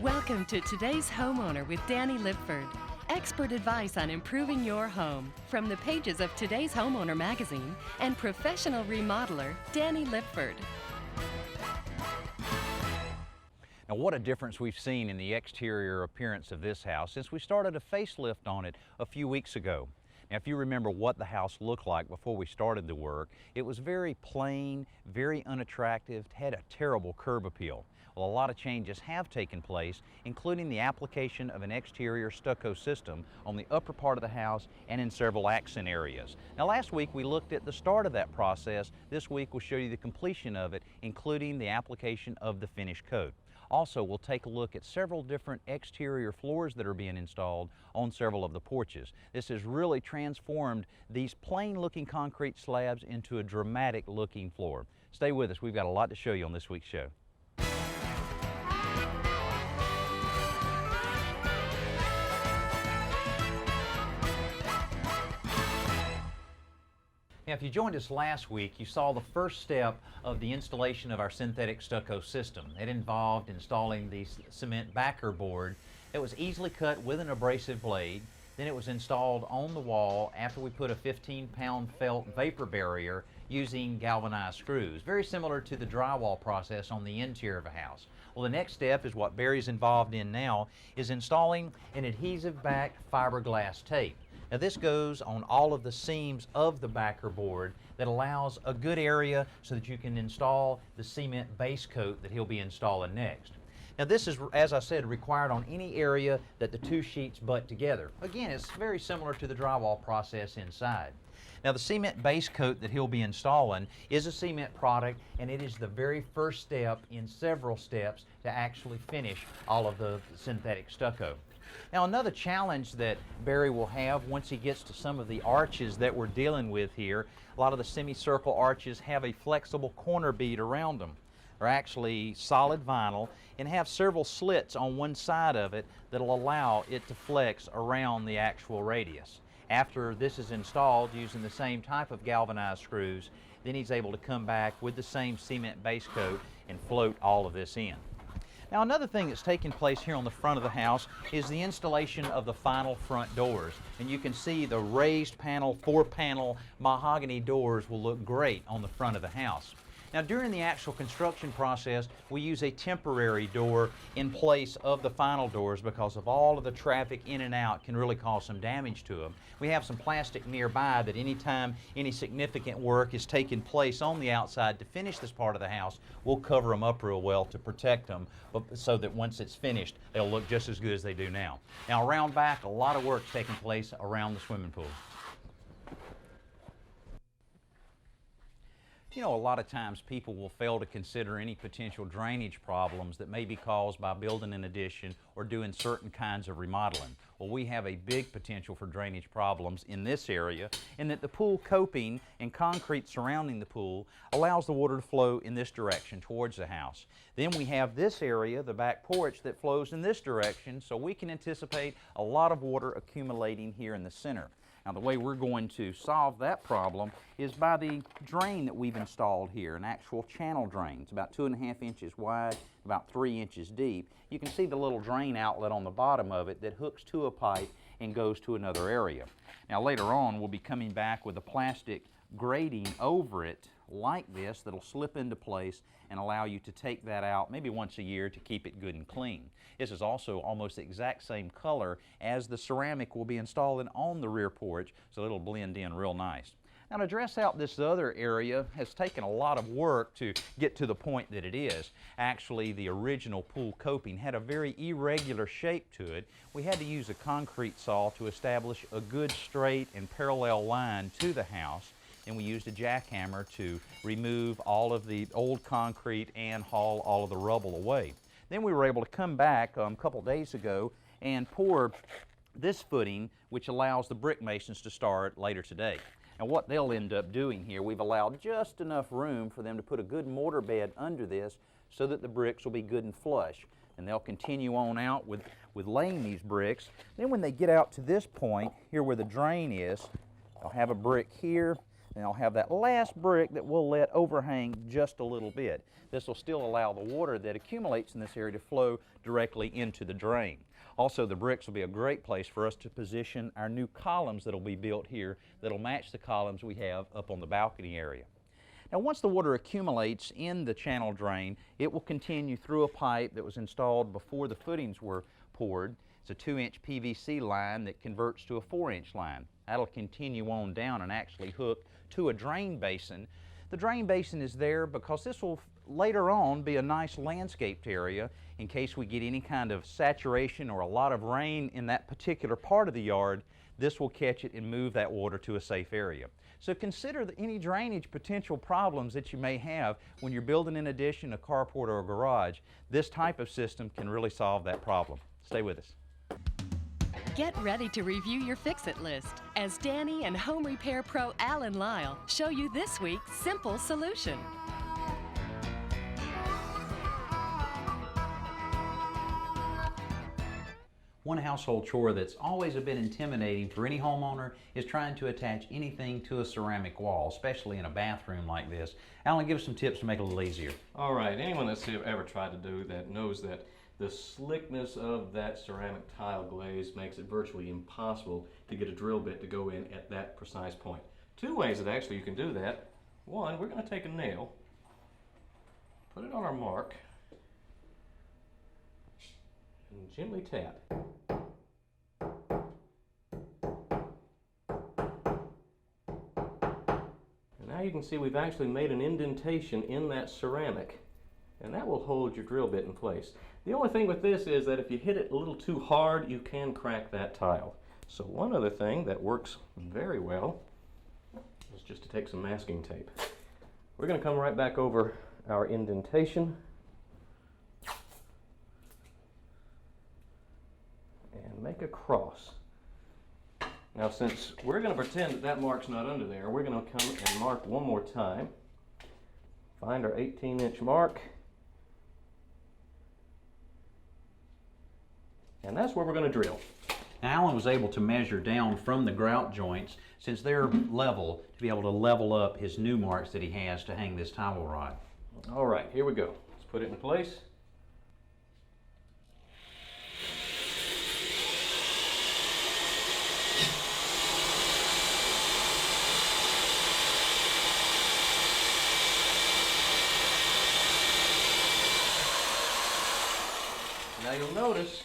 Welcome to Today's Homeowner with Danny Lipford. Expert advice on improving your home from the pages of Today's Homeowner magazine and professional remodeler Danny Lipford. Now, what a difference we've seen in the exterior appearance of this house since we started a facelift on it a few weeks ago. Now, if you remember what the house looked like before we started the work, it was very plain, very unattractive, had a terrible curb appeal. Well, a lot of changes have taken place, including the application of an exterior stucco system on the upper part of the house and in several accent areas. Now, last week we looked at the start of that process. This week we'll show you the completion of it, including the application of the finish coat. Also, we'll take a look at several different exterior floors that are being installed on several of the porches. This has really transformed these plain-looking concrete slabs into a dramatic-looking floor. Stay with us. We've got a lot to show you on this week's show. Now, if you joined us last week, you saw the first step of the installation of our synthetic stucco system. It involved installing the cement backer board that was easily cut with an abrasive blade. Then it was installed on the wall after we put a 15-pound felt vapor barrier using galvanized screws, very similar to the drywall process on the interior of a house. Well, the next step is what Barry's involved in now, is installing an adhesive-backed fiberglass tape. Now, this goes on all of the seams of the backer board that allows a good area so that you can install the cement base coat that he'll be installing next. Now, this is, as I said, required on any area that the two sheets butt together. Again, it's very similar to the drywall process inside. Now, the cement base coat that he'll be installing is a cement product, and it is the very first step in several steps to actually finish all of the synthetic stucco. Now, another challenge that Barry will have once he gets to some of the arches that we're dealing with here, a lot of the semicircle arches have a flexible corner bead around them. They're actually solid vinyl and have several slits on one side of it that'll allow it to flex around the actual radius. After this is installed using the same type of galvanized screws, then he's able to come back with the same cement base coat and float all of this in. Now, another thing that's taking place here on the front of the house is the installation of the final front doors. And you can see the raised panel, 4-panel mahogany doors will look great on the front of the house. Now, during the actual construction process, we use a temporary door in place of the final doors because of all of the traffic in and out can really cause some damage to them. We have some plastic nearby that anytime any significant work is taking place on the outside to finish this part of the house, we'll cover them up real well to protect them so that once it's finished, they'll look just as good as they do now. Now, around back, a lot of work's taking place around the swimming pool. You know, a lot of times people will fail to consider any potential drainage problems that may be caused by building an addition or doing certain kinds of remodeling. Well, we have a big potential for drainage problems in this area in that the pool coping and concrete surrounding the pool allows the water to flow in this direction towards the house. Then we have this area, the back porch, that flows in this direction, so we can anticipate a lot of water accumulating here in the center. Now, the way we're going to solve that problem is by the drain that we've installed here, an actual channel drain. It's about 2.5 inches wide, about 3 inches deep. You can see the little drain outlet on the bottom of it that hooks to a pipe and goes to another area. Now, later on, we'll be coming back with a plastic grating over it like this that'll slip into place and allow you to take that out maybe once a year to keep it good and clean. This is also almost the exact same color as the ceramic we'll be installing on the rear porch, so it'll blend in real nice. Now, to dress out this other area has taken a lot of work to get to the point that it is. Actually, the original pool coping had a very irregular shape to it. We had to use a concrete saw to establish a good straight and parallel line to the house. And we used a jackhammer to remove all of the old concrete and haul all of the rubble away. Then we were able to come back a couple days ago and pour this footing, which allows the brick masons to start later today. Now, what they'll end up doing here, we've allowed just enough room for them to put a good mortar bed under this so that the bricks will be good and flush. And they'll continue on out with laying these bricks. Then when they get out to this point, here where the drain is, they'll have a brick here. And I'll have that last brick that we'll let overhang just a little bit. This will still allow the water that accumulates in this area to flow directly into the drain. Also, the bricks will be a great place for us to position our new columns that will be built here that will match the columns we have up on the balcony area. Now, once the water accumulates in the channel drain, it will continue through a pipe that was installed before the footings were poured. It's a 2-inch PVC line that converts to a 4-inch line. That'll continue on down and actually hook to a drain basin. The drain basin is there because this will later on be a nice landscaped area in case we get any kind of saturation or a lot of rain in that particular part of the yard. This will catch it and move that water to a safe area. So consider any drainage potential problems that you may have when you're building an addition, a carport, or a garage. This type of system can really solve that problem. Stay with us. Get ready to review your fix-it list as Danny and home repair pro Alan Lyle show you this week's simple solution. One household chore that's always a bit intimidating for any homeowner is trying to attach anything to a ceramic wall, especially in a bathroom like this. Alan, give us some tips to make it a little easier. All right, anyone that's ever tried to do that knows that the slickness of that ceramic tile glaze makes it virtually impossible to get a drill bit to go in at that precise point. Two ways that actually you can do that. One, we're going to take a nail, put it on our mark, and gently tap. And now you can see we've actually made an indentation in that ceramic, and that will hold your drill bit in place. The only thing with this is that if you hit it a little too hard, you can crack that tile. So one other thing that works very well is just to take some masking tape. We're going to come right back over our indentation and make a cross. Now, since we're going to pretend that that mark's not under there, we're going to come and mark one more time. Find our 18-inch mark. And that's where we're going to drill. Now, Alan was able to measure down from the grout joints, since they're level, to be able to level up his new marks that he has to hang this towel rod. All right, here we go. Let's put it in place. Now you'll notice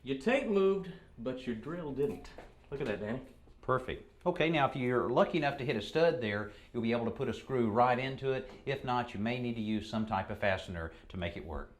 your tape moved, but your drill didn't. Look at that, Danny. Perfect. Okay, now if you're lucky enough to hit a stud there, you'll be able to put a screw right into it. If not, you may need to use some type of fastener to make it work.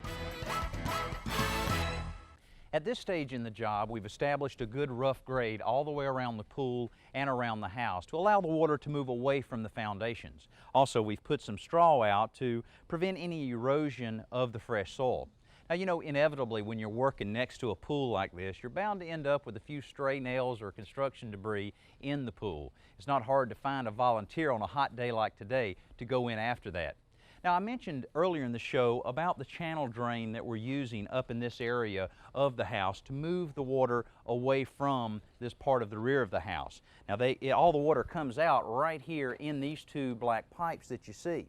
At this stage in the job, we've established a good rough grade all the way around the pool and around the house to allow the water to move away from the foundations. Also, we've put some straw out to prevent any erosion of the fresh soil. Now, you know, inevitably when you're working next to a pool like this, you're bound to end up with a few stray nails or construction debris in the pool. It's not hard to find a volunteer on a hot day like today to go in after that. Now, I mentioned earlier in the show about the channel drain that we're using up in this area of the house to move the water away from this part of the rear of the house. Now, all the water comes out right here in these two black pipes that you see.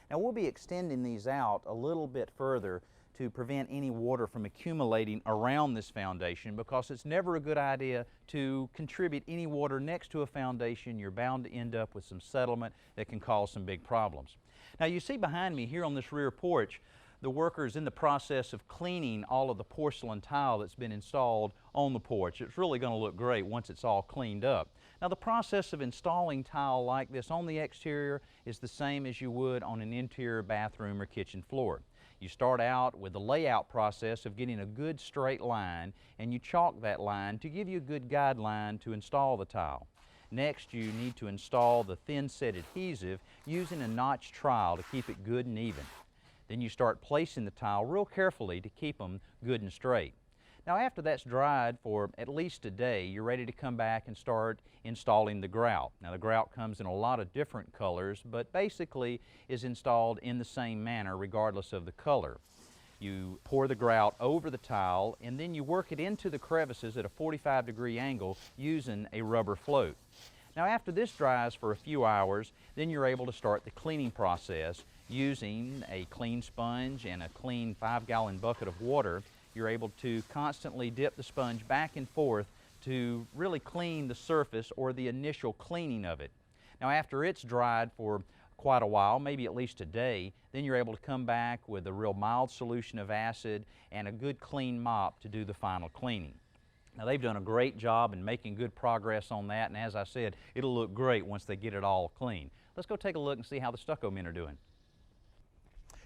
Now, we'll be extending these out a little bit further to prevent any water from accumulating around this foundation, because it's never a good idea to contribute any water next to a foundation. You're bound to end up with some settlement that can cause some big problems. Now, you see behind me here on this rear porch, the workers in the process of cleaning all of the porcelain tile that's been installed on the porch. It's really going to look great once it's all cleaned up. Now, the process of installing tile like this on the exterior is the same as you would on an interior bathroom or kitchen floor. You start out with the layout process of getting a good straight line, and you chalk that line to give you a good guideline to install the tile. Next, you need to install the thin set adhesive using a notch trowel to keep it good and even. Then you start placing the tile real carefully to keep them good and straight. Now, after that's dried for at least a day, you're ready to come back and start installing the grout. Now, the grout comes in a lot of different colors, but basically is installed in the same manner regardless of the color. You pour the grout over the tile, and then you work it into the crevices at a 45-degree angle using a rubber float. Now after this dries for a few hours, then you're able to start the cleaning process using a clean sponge and a clean 5-gallon bucket of water. You're able to constantly dip the sponge back and forth to really clean the surface or the initial cleaning of it. Now after it's dried for quite a while, maybe at least a day, then you're able to come back with a real mild solution of acid and a good clean mop to do the final cleaning. Now they've done a great job in making good progress on that, and as I said, it'll look great once they get it all clean. Let's go take a look and see how the stucco men are doing.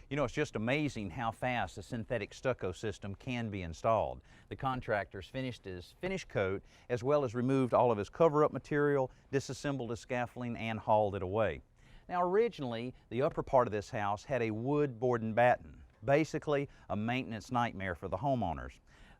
You know, it's just amazing how fast a synthetic stucco system can be installed. The contractor's finished his finish coat as well as removed all of his cover-up material, disassembled his scaffolding, and hauled it away. Now originally, the upper part of this house had a wood board and batten, basically a maintenance nightmare for the homeowners.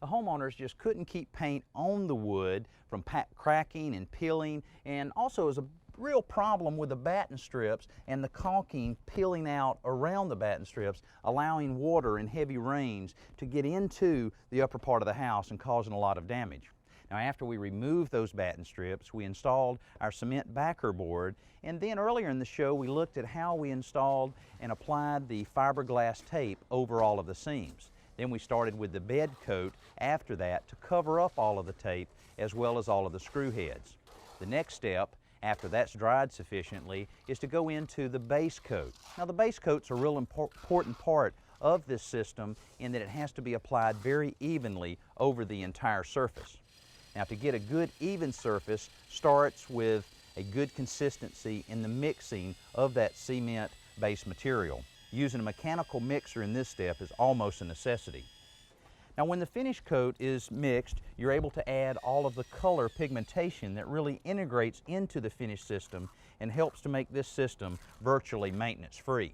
The homeowners just couldn't keep paint on the wood from cracking and peeling, and also as a real problem with the batten strips and the caulking peeling out around the batten strips, allowing water and heavy rains to get into the upper part of the house and causing a lot of damage. Now after we removed those batten strips, we installed our cement backer board, and then earlier in the show we looked at how we installed and applied the fiberglass tape over all of the seams. Then we started with the bed coat after that to cover up all of the tape as well as all of the screw heads. The next step, after that's dried sufficiently, is to go into the base coat. Now the base coat's a real important part of this system in that it has to be applied very evenly over the entire surface. Now to get a good even surface starts with a good consistency in the mixing of that cement base material. Using a mechanical mixer in this step is almost a necessity. Now when the finish coat is mixed, you're able to add all of the color pigmentation that really integrates into the finish system and helps to make this system virtually maintenance free.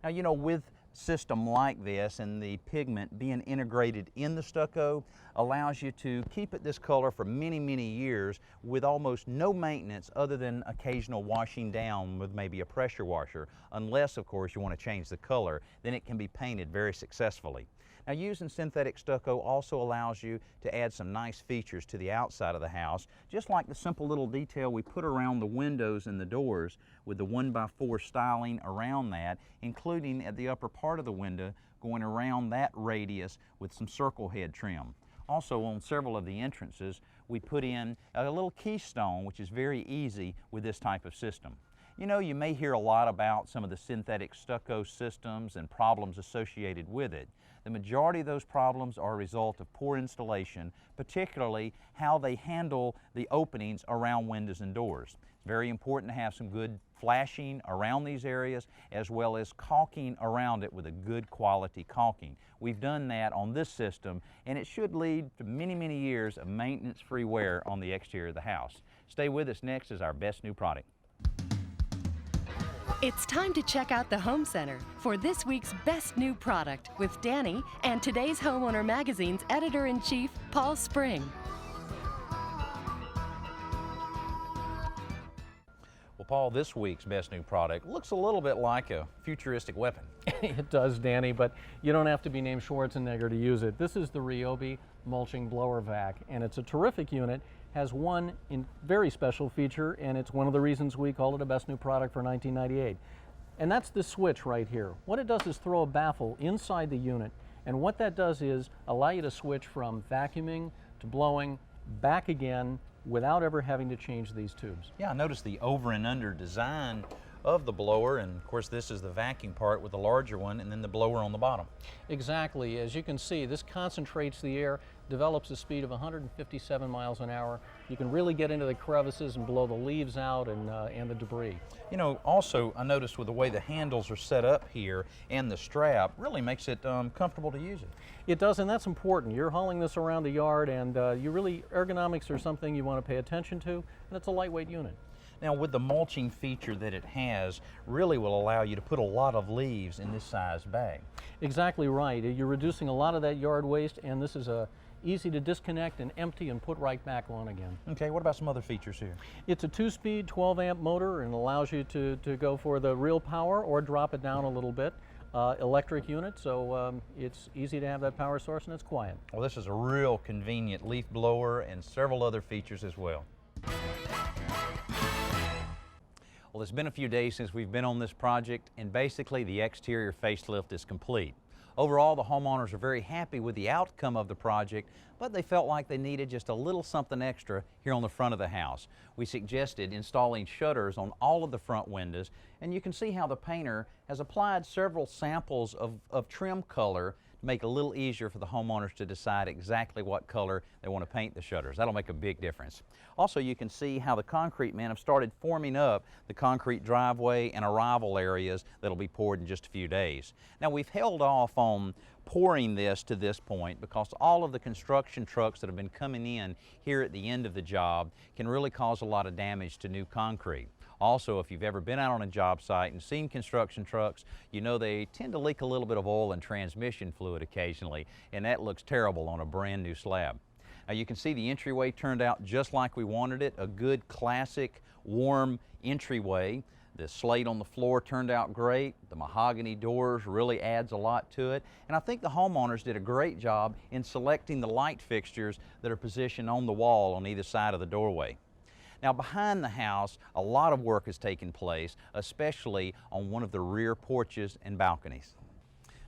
Now you know, with a system like this and the pigment being integrated in the stucco allows you to keep it this color for many, many years with almost no maintenance other than occasional washing down with maybe a pressure washer, unless of course you want to change the color, then it can be painted very successfully. Now using synthetic stucco also allows you to add some nice features to the outside of the house, just like the simple little detail we put around the windows and the doors with the 1x4 styling around that, including at the upper part of the window going around that radius with some circle head trim. Also on several of the entrances we put in a little keystone, which is very easy with this type of system. You know, you may hear a lot about some of the synthetic stucco systems and problems associated with it. The majority of those problems are a result of poor installation, particularly how they handle the openings around windows and doors. It's very important to have some good flashing around these areas as well as caulking around it with a good quality caulking. We've done that on this system and it should lead to many, many years of maintenance-free wear on the exterior of the house. Stay with us. Next is our best new product. It's time to check out the Home Center for this week's best new product with Danny and today's Homeowner Magazine's editor-in-chief, Paul Spring. Well, Paul, this week's best new product looks a little bit like a futuristic weapon. It does, Danny, but you don't have to be named Schwarzenegger to use it. This is the Ryobi Mulching Blower Vac, and it's a terrific unit. Has one very special feature, and it's one of the reasons we call it a best new product for 1998. And that's the switch right here. What it does is throw a baffle inside the unit, and what that does is allow you to switch from vacuuming to blowing back again without ever having to change these tubes. Yeah, I noticed the over and under design of the blower, and of course this is the vacuum part with the larger one and then the blower on the bottom. Exactly. As you can see, this concentrates the air, develops a speed of 157 miles an hour. You can really get into the crevices and blow the leaves out and the debris. You know, also I noticed with the way the handles are set up here and the strap really makes it comfortable to use it. It does, and that's important. You're hauling this around the yard, and ergonomics are something you want to pay attention to, and it's a lightweight unit. Now with the mulching feature that it has, really will allow you to put a lot of leaves in this size bag. Exactly right. You're reducing a lot of that yard waste, and this is easy to disconnect and empty and put right back on again. Okay, what about some other features here? It's a 2-speed 12-amp motor and allows you to go for the real power or drop it down a little bit. Electric unit, so it's easy to have that power source and it's quiet. Well, this is a real convenient leaf blower and several other features as well. Well, it's been a few days since we've been on this project, and basically the exterior facelift is complete. Overall, the homeowners are very happy with the outcome of the project, but they felt like they needed just a little something extra here on the front of the house. We suggested installing shutters on all of the front windows, and you can see how the painter has applied several samples of trim color to make it a little easier for the homeowners to decide exactly what color they want to paint the shutters. That'll make a big difference. Also, you can see how the concrete men have started forming up the concrete driveway and arrival areas that'll be poured in just a few days. Now, we've held off on pouring this to this point because all of the construction trucks that have been coming in here at the end of the job can really cause a lot of damage to new concrete. Also, if you've ever been out on a job site and seen construction trucks, you know they tend to leak a little bit of oil and transmission fluid occasionally, and that looks terrible on a brand new slab. Now you can see the entryway turned out just like we wanted it, a good classic warm entryway. The slate on the floor turned out great. The mahogany doors really adds a lot to it. And I think the homeowners did a great job in selecting the light fixtures that are positioned on the wall on either side of the doorway. Now behind the house, a lot of work has taken place, especially on one of the rear porches and balconies.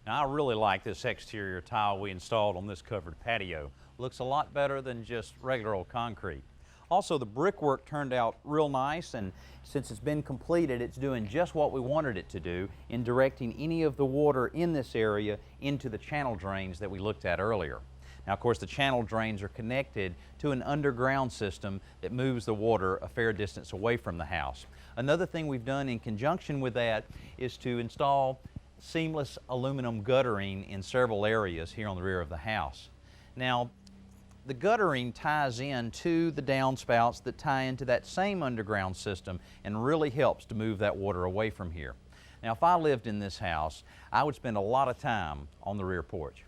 Now I really like this exterior tile we installed on this covered patio. Looks a lot better than just regular old concrete. Also, the brickwork turned out real nice, and since it's been completed, it's doing just what we wanted it to do in directing any of the water in this area into the channel drains that we looked at earlier. Now, of course, the channel drains are connected to an underground system that moves the water a fair distance away from the house. Another thing we've done in conjunction with that is to install seamless aluminum guttering in several areas here on the rear of the house. Now, the guttering ties in to the downspouts that tie into that same underground system and really helps to move that water away from here. Now, if I lived in this house, I would spend a lot of time on the rear porch.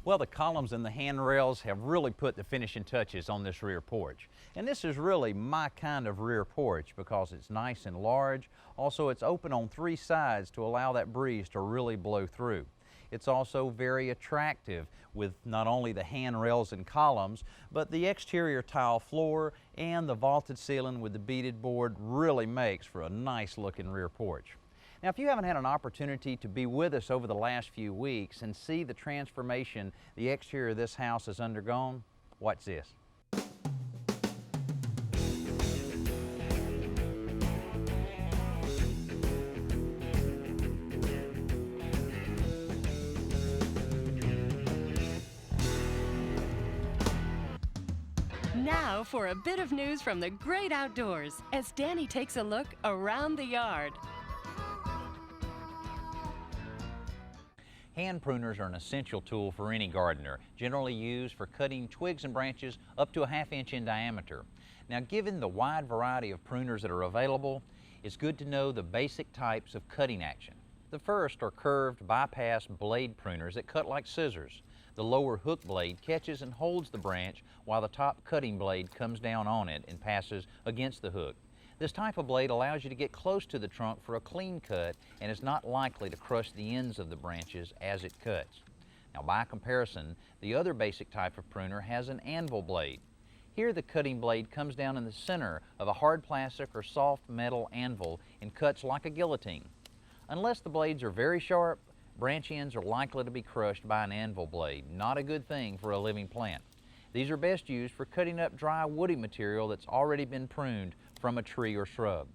Well, the columns and the handrails have really put the finishing touches on this rear porch. And this is really my kind of rear porch because it's nice and large. Also, it's open on three sides to allow that breeze to really blow through. It's also very attractive with not only the handrails and columns, but the exterior tile floor and the vaulted ceiling with the beaded board really makes for a nice looking rear porch. Now, if you haven't had an opportunity to be with us over the last few weeks and see the transformation the exterior of this house has undergone, watch this. Now for a bit of news from the great outdoors as Danny takes a look around the yard. Hand pruners are an essential tool for any gardener, generally used for cutting twigs and branches up to a ½ inch in diameter. Now, given the wide variety of pruners that are available, it's good to know the basic types of cutting action. The first are curved bypass blade pruners that cut like scissors. The lower hook blade catches and holds the branch while the top cutting blade comes down on it and passes against the hook. This type of blade allows you to get close to the trunk for a clean cut and is not likely to crush the ends of the branches as it cuts. Now, by comparison, the other basic type of pruner has an anvil blade. Here the cutting blade comes down in the center of a hard plastic or soft metal anvil and cuts like a guillotine. Unless the blades are very sharp, branch ends are likely to be crushed by an anvil blade, not a good thing for a living plant. These are best used for cutting up dry woody material that's already been pruned from a tree or shrub.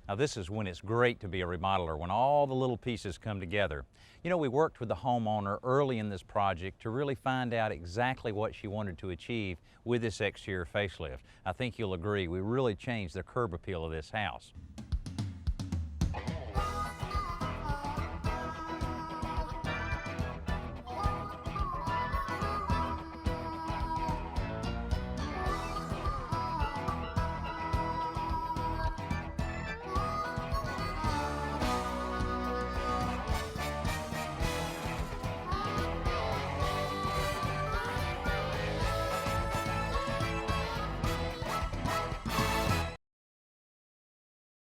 Now, this is when it's great to be a remodeler, when all the little pieces come together. You know, we worked with the homeowner early in this project to really find out exactly what she wanted to achieve with this exterior facelift. I think you'll agree, we really changed the curb appeal of this house.